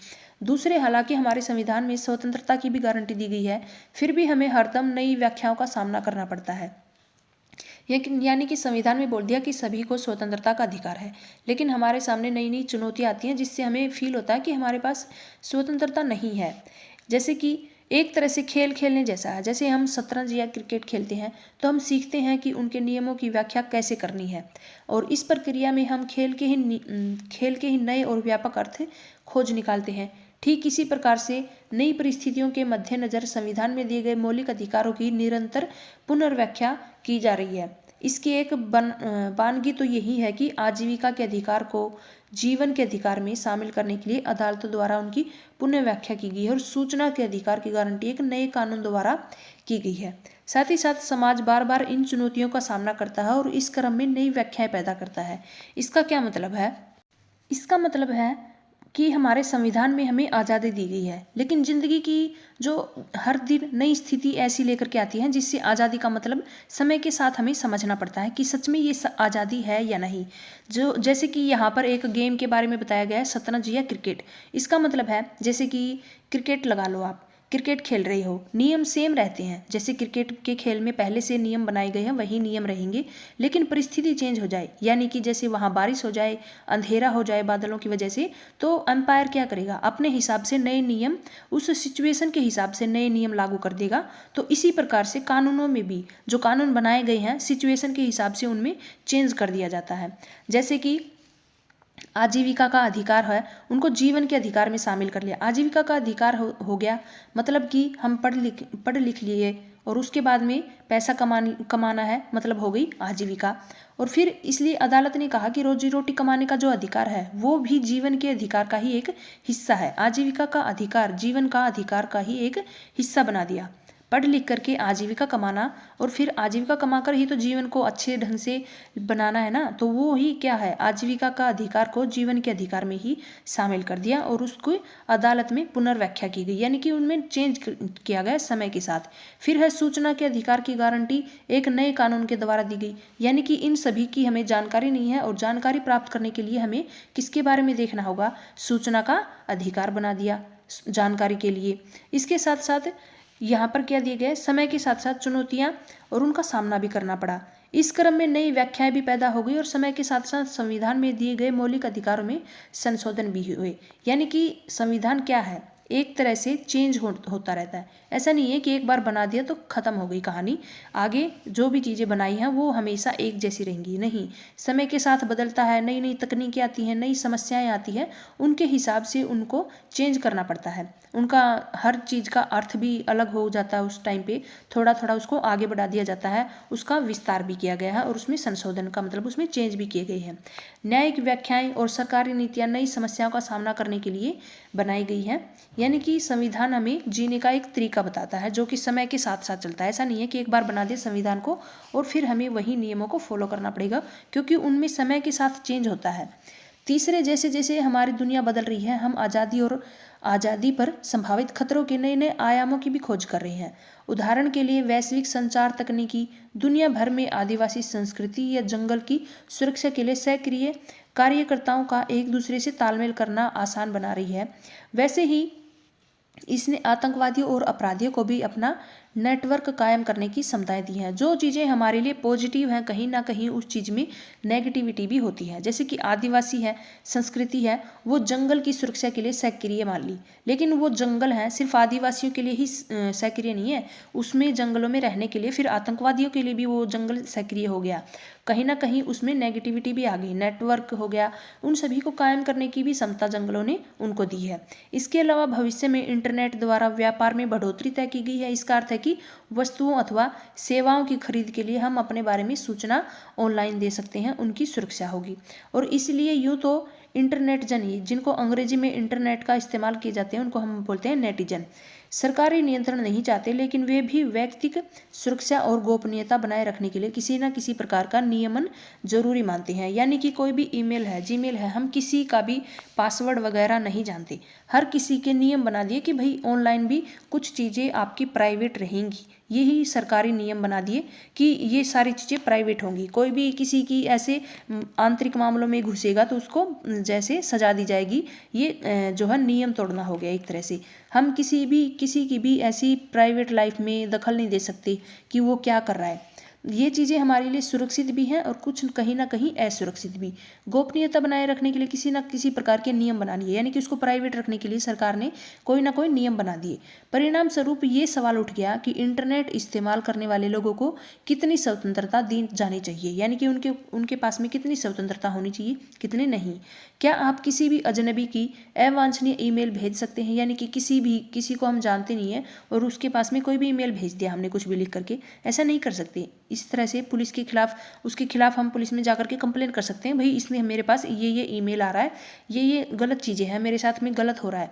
दूसरे, हालांकि हमारे संविधान में स्वतंत्रता की भी गारंटी दी गई है, फिर भी हमें हरदम नई व्याख्याओं का सामना करना पड़ता है। यानी कि संविधान में बोल दिया कि सभी को स्वतंत्रता का अधिकार है, लेकिन हमारे सामने नई नई चुनौतियाँ आती हैं जिससे हमें फील होता है कि हमारे पास स्वतंत्रता नहीं है। जैसे कि एक तरह से खेल खेलने जैसा है। जैसे हम शतरंज या क्रिकेट खेलते हैं तो हम सीखते हैं कि उनके नियमों की व्याख्या कैसे करनी है, और इस प्रक्रिया में हम खेल के ही नए और व्यापक अर्थ खोज निकालते हैं। ठीक इसी प्रकार से नई परिस्थितियों के मद्देनजर संविधान में दिए गए मौलिक अधिकारों की निरंतर पुनर्व्याख्या की जा रही है। इसकी एक वानगी तो यही है कि आजीविका के अधिकार को जीवन के अधिकार में शामिल करने के लिए अदालतों द्वारा उनकी पुनः व्याख्या की गई है, और सूचना के अधिकार की गारंटी एक नए कानून द्वारा की गई है। साथ ही साथ समाज बार बार इन चुनौतियों का सामना करता है और इस क्रम में नई व्याख्याएं पैदा करता है। इसका क्या मतलब है? इसका मतलब है कि हमारे संविधान में हमें आज़ादी दी गई है, लेकिन ज़िंदगी की जो हर दिन नई स्थिति ऐसी लेकर के आती है जिससे आज़ादी का मतलब समय के साथ हमें समझना पड़ता है कि सच में ये आज़ादी है या नहीं। जो जैसे कि यहाँ पर एक गेम के बारे में बताया गया है, शतरंज या क्रिकेट। इसका मतलब है, जैसे कि क्रिकेट लगा लो, आप क्रिकेट खेल रहे हो, नियम सेम रहते हैं। जैसे क्रिकेट के खेल में पहले से नियम बनाए गए हैं वही नियम रहेंगे, लेकिन परिस्थिति चेंज हो जाए, यानी कि जैसे वहाँ बारिश हो जाए, अंधेरा हो जाए बादलों की वजह से, तो अंपायर क्या करेगा, अपने हिसाब से नए नियम, उस सिचुएशन के हिसाब से नए नियम लागू कर देगा। तो इसी प्रकार से कानूनों में भी जो कानून बनाए गए हैं सिचुएशन के हिसाब से उनमें चेंज कर दिया जाता है। जैसे कि आजीविका का अधिकार है, उनको जीवन के अधिकार में शामिल कर लिया। आजीविका का अधिकार हो गया मतलब कि हम पढ़ लिख लिए और उसके बाद में पैसा कमाना है, मतलब हो गई आजीविका। और फिर इसलिए अदालत ने कहा कि रोजी रोटी कमाने का जो अधिकार है वो भी जीवन के अधिकार का ही एक हिस्सा है। आजीविका का अधिकार जीवन का अधिकार का ही एक हिस्सा बना दिया। पढ़ लिख करके आजीविका कमाना, और फिर आजीविका कमाकर ही तो जीवन को अच्छे ढंग से बनाना है ना, तो वो ही क्या है, आजीविका का अधिकार को जीवन के अधिकार में ही शामिल कर दिया और उसको अदालत में पुनर्व्याख्या की गई, यानी कि उनमें चेंज किया गया समय के साथ। फिर है सूचना के अधिकार की गारंटी एक नए कानून के द्वारा दी गई, यानी कि इन सभी की हमें जानकारी नहीं है और जानकारी प्राप्त करने के लिए हमें किसके बारे में देखना होगा, सूचना का अधिकार बना दिया जानकारी के लिए। इसके साथ साथ यहाँ पर क्या दिए गए, समय के साथ साथ चुनौतियाँ और उनका सामना भी करना पड़ा। इस क्रम में नई व्याख्याएं भी पैदा हो गई और समय के साथ साथ संविधान में दिए गए मौलिक अधिकारों में संशोधन भी हुए। यानी कि संविधान क्या है, एक तरह से चेंज होता रहता है। ऐसा नहीं है कि एक बार बना दिया तो ख़त्म हो गई कहानी, आगे जो भी चीज़ें बनाई हैं वो हमेशा एक जैसी रहेंगी, नहीं। समय के साथ बदलता है, नई नई तकनीकें आती हैं, नई समस्याएं आती हैं, उनके हिसाब से उनको चेंज करना पड़ता है। उनका हर चीज़ का अर्थ भी अलग हो जाता है उस टाइम पे, थोड़ा थोड़ा उसको आगे बढ़ा दिया जाता है, उसका विस्तार भी किया गया है और उसमें संशोधन का मतलब उसमें चेंज भी किए गए हैं। न्यायिक व्याख्याएं और सरकारी नीतियां नई समस्याओं का सामना करने के लिए बनाई गई हैं। यानी कि संविधान हमें जीने का एक तरीका बताता है जो कि समय के साथ साथ चलता है। ऐसा नहीं है कि एक बार बना दिया संविधान को और फिर हमें वही नियमों को फॉलो करना पड़ेगा, क्योंकि उनमें समय के साथ चेंज होता है। तीसरे, जैसे जैसे हमारी दुनिया बदल रही है, हम आज़ादी पर संभावित खतरों के नए नए आयामों की भी खोज कर रहे हैं। उदाहरण के लिए वैश्विक संचार तकनीकी दुनिया भर में आदिवासी संस्कृति या जंगल की सुरक्षा के लिए सक्रिय कार्यकर्ताओं का एक दूसरे से तालमेल करना आसान बना रही है। वैसे ही इसने आतंकवादियों और अपराधियों को भी अपना नेटवर्क कायम करने की क्षमताएं दी हैं। जो चीज़ें हमारे लिए पॉजिटिव हैं, कहीं ना कहीं उस चीज़ में नेगेटिविटी भी होती है। जैसे कि आदिवासी है, संस्कृति है, वो जंगल की सुरक्षा के लिए सक्रिय मान ली, लेकिन वो जंगल है सिर्फ आदिवासियों के लिए ही सक्रिय नहीं है, उसमें जंगलों में रहने के लिए फिर आतंकवादियों के लिए भी वो जंगल सक्रिय हो गया। कहीं ना कहीं उसमें नेगेटिविटी भी आ गई, नेटवर्क हो गया, उन सभी को कायम करने की भी क्षमता जंगलों ने उनको दी है। इसके अलावा भविष्य में इंटरनेट द्वारा व्यापार में बढ़ोतरी तय की गई है। इसका अर्थ है कि वस्तुओं अथवा सेवाओं की खरीद के लिए हम अपने बारे में सूचना ऑनलाइन दे सकते हैं, उनकी सुरक्षा होगी। और इसलिए यूँ तो इंटरनेट जन ही, जिनको अंग्रेजी में इंटरनेट का इस्तेमाल किए जाते हैं, उनको हम बोलते हैं नेटिजन, सरकारी नियंत्रण नहीं चाहते, लेकिन वे भी व्यक्तिगत सुरक्षा और गोपनीयता बनाए रखने के लिए किसी न किसी प्रकार का नियमन जरूरी मानते हैं। यानी कि कोई भी ईमेल है, जीमेल है, हम किसी का भी पासवर्ड वगैरह नहीं जानते। हर किसी के नियम बना दिए कि भाई ऑनलाइन भी कुछ चीज़ें आपकी प्राइवेट रहेंगी, यही सरकारी नियम बना दिए कि ये सारी चीज़ें प्राइवेट होंगी। कोई भी किसी की ऐसे आंतरिक मामलों में घुसेगा तो उसको जैसे सजा दी जाएगी। ये जो है नियम तोड़ना हो गया एक तरह से। हम किसी की भी ऐसी प्राइवेट लाइफ में दखल नहीं दे सकते कि वो क्या कर रहा है। ये चीज़ें हमारे लिए सुरक्षित भी हैं और कुछ कहीं ना कहीं असुरक्षित भी। गोपनीयता बनाए रखने के लिए किसी न किसी प्रकार के नियम बना लिए, यानी कि उसको प्राइवेट रखने के लिए सरकार ने कोई ना कोई नियम बना दिए। परिणाम स्वरूप ये सवाल उठ गया कि इंटरनेट इस्तेमाल करने वाले लोगों को कितनी स्वतंत्रता दी जानी चाहिए, यानी कि उनके पास में कितनी स्वतंत्रता होनी चाहिए, कितनी नहीं। क्या आप किसी भी अजनबी की अवांछनीय ईमेल भेज सकते हैं, यानी कि किसी को हम जानते नहीं है और उसके पास में कोई भी ईमेल भेज दिया हमने कुछ भी लिख करके? ऐसा नहीं कर सकते। इस तरह से पुलिस के खिलाफ उसके खिलाफ हम पुलिस में जाकर के कंप्लेन कर सकते हैं, भाई इसने मेरे पास ये ईमेल आ रहा है, ये गलत चीज़ें हैं, मेरे साथ में गलत हो रहा है,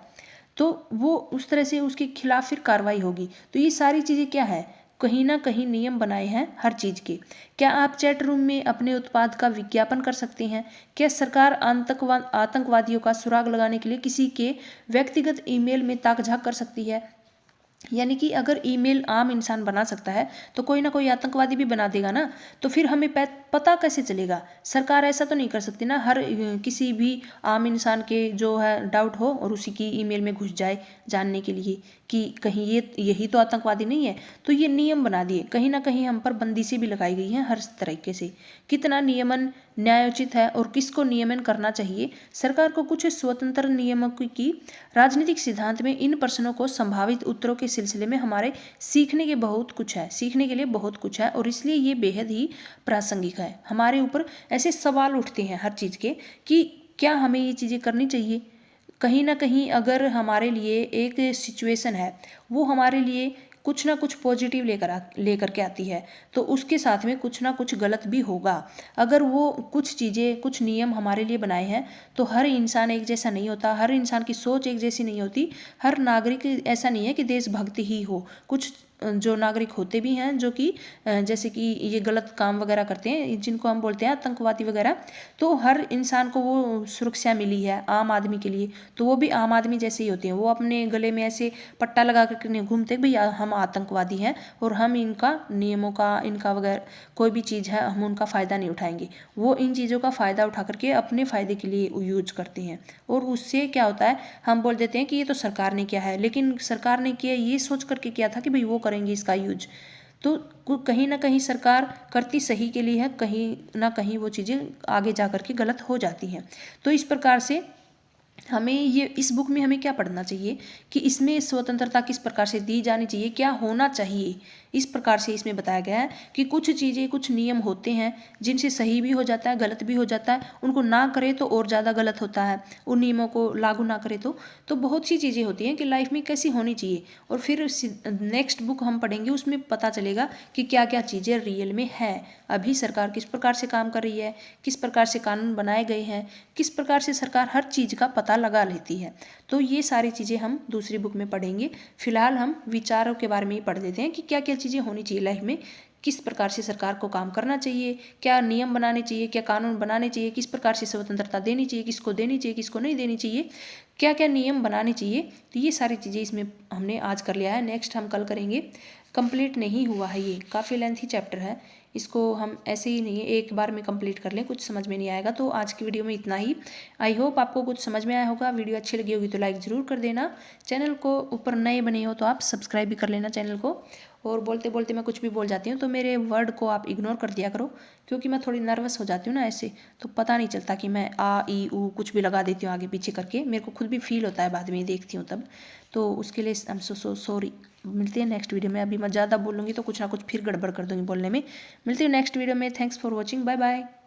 तो वो उस तरह से उसके खिलाफ फिर कार्रवाई होगी। तो ये सारी चीज़ें क्या है, कहीं ना कहीं नियम बनाए हैं हर चीज़ के। क्या आप चैट रूम में अपने उत्पाद का विज्ञापन कर सकते हैं? क्या सरकार आतंकवादियों का सुराग लगाने के लिए किसी के व्यक्तिगत ईमेल में ताक झांक कर सकती है? यानी कि अगर ईमेल आम इंसान बना सकता है तो कोई ना कोई आतंकवादी भी बना देगा ना, तो फिर हमें पता कैसे चलेगा? सरकार ऐसा तो नहीं कर सकती ना हर किसी भी आम इंसान के जो है डाउट हो और उसी की ईमेल में घुस जाए जानने के लिए कि कहीं यही तो आतंकवादी नहीं है। तो ये नियम बना दिए, कहीं ना कहीं हम पर बंदिशें भी लगाई गई हैं हर तरीके से। कितना नियमन न्यायोचित है और किसको नियमन करना चाहिए, सरकार को कुछ स्वतंत्र नियमों की राजनीतिक सिद्धांत में इन प्रश्नों को संभावित उत्तरों के सिलसिले में हमारे सीखने के लिए बहुत कुछ है और इसलिए ये बेहद ही प्रासंगिक है। हमारे ऊपर ऐसे सवाल उठते हैं हर चीज़ के कि क्या हमें ये चीज़ें करनी चाहिए। कहीं ना कहीं अगर हमारे लिए एक सिचुएशन है, वो हमारे लिए कुछ ना कुछ पॉजिटिव लेकर के आती है, तो उसके साथ में कुछ ना कुछ गलत भी होगा। अगर वो कुछ चीज़ें, कुछ नियम हमारे लिए बनाए हैं, तो हर इंसान एक जैसा नहीं होता, हर इंसान की सोच एक जैसी नहीं होती, हर नागरिक ऐसा नहीं है कि देशभक्ति ही हो। कुछ जो नागरिक होते भी हैं जो कि जैसे कि ये गलत काम वगैरह करते हैं, जिनको हम बोलते हैं आतंकवादी वगैरह, तो हर इंसान को वो सुरक्षा मिली है आम आदमी के लिए, तो वो भी आम आदमी जैसे ही होते हैं। वो अपने गले में ऐसे पट्टा लगा करके नहीं घूमते भैया हम आतंकवादी हैं और हम इनका नियमों का, इनका वगैरह कोई भी चीज़ है हम उनका फ़ायदा नहीं उठाएंगे। वो इन चीज़ों का फ़ायदा उठा करके अपने फ़ायदे के लिए यूज करते हैं और उससे क्या होता है, हम बोल देते हैं कि ये तो सरकार ने किया है, लेकिन सरकार ने किया ये सोच करके किया था कि भाई वो करेंगे इसका यूज। तो कहीं ना कहीं सरकार करती सही के लिए है, कहीं ना कहीं वो चीज़ें आगे जा करके गलत हो जाती हैं। तो इस प्रकार से हमें ये इस बुक में हमें क्या पढ़ना चाहिए कि इसमें स्वतंत्रता किस प्रकार से दी जानी चाहिए, क्या होना चाहिए। इस प्रकार से इसमें बताया गया है कि कुछ चीज़ें, कुछ नियम होते हैं जिनसे सही भी हो जाता है, गलत भी हो जाता है। उनको ना करे तो और ज़्यादा गलत होता है, उन नियमों को लागू ना करे तो बहुत सी चीज़ें होती हैं कि लाइफ में कैसी होनी चाहिए। और फिर नेक्स्ट बुक हम पढ़ेंगे, उसमें पता चलेगा कि क्या क्या चीज़ें रियल में है। अभी सरकार किस प्रकार से काम कर रही है, किस प्रकार से कानून बनाए गए हैं, किस प्रकार से सरकार हर चीज़ का पता लगा लेती है। तो ये सारी चीज़ें हम दूसरी बुक में पढ़ेंगे। फिलहाल हम विचारों के बारे में ही पढ़ लेते हैं कि क्या क्या चीज़ें होनी चाहिए लाइफ में, किस प्रकार से सरकार को काम करना चाहिए, क्या नियम बनाने चाहिए, क्या कानून बनाने चाहिए, किस प्रकार से स्वतंत्रता देनी चाहिए, किसको देनी चाहिए, किसको नहीं देनी चाहिए, क्या क्या नियम बनाने चाहिए। तो ये सारी चीज़ें इसमें हमने आज कर लिया है। नेक्स्ट हम कल करेंगे। कंप्लीट नहीं हुआ है, ये काफ़ी लेंथी चैप्टर है, इसको हम ऐसे ही नहीं है एक बार में कंप्लीट कर लें, कुछ समझ में नहीं आएगा। तो आज की वीडियो में इतना ही। आई होप आपको कुछ समझ में आया होगा। वीडियो अच्छी लगी होगी तो लाइक ज़रूर कर देना। चैनल को ऊपर नए बने हो तो आप सब्सक्राइब भी कर लेना चैनल को। और बोलते बोलते मैं कुछ भी बोल जाती हूँ तो मेरे वर्ड को आप इग्नोर कर दिया करो, क्योंकि मैं थोड़ी नर्वस हो जाती हूँ ना ऐसे, तो पता नहीं चलता कि मैं आ ई ऊ कुछ भी लगा देती हूँ आगे पीछे करके, मेरे को खुद भी फील होता है बाद में देखती हूँ तब। तो उसके लिए आई एम सो सॉरी। मिलते हैं नेक्स्ट वीडियो में। अभी मैं ज़्यादा बोलूँगी तो कुछ ना कुछ फिर गड़बड़ कर दूँगी बोलने में। मिलती हूँ नेक्स्ट वीडियो में। Thanks for watching. Bye bye.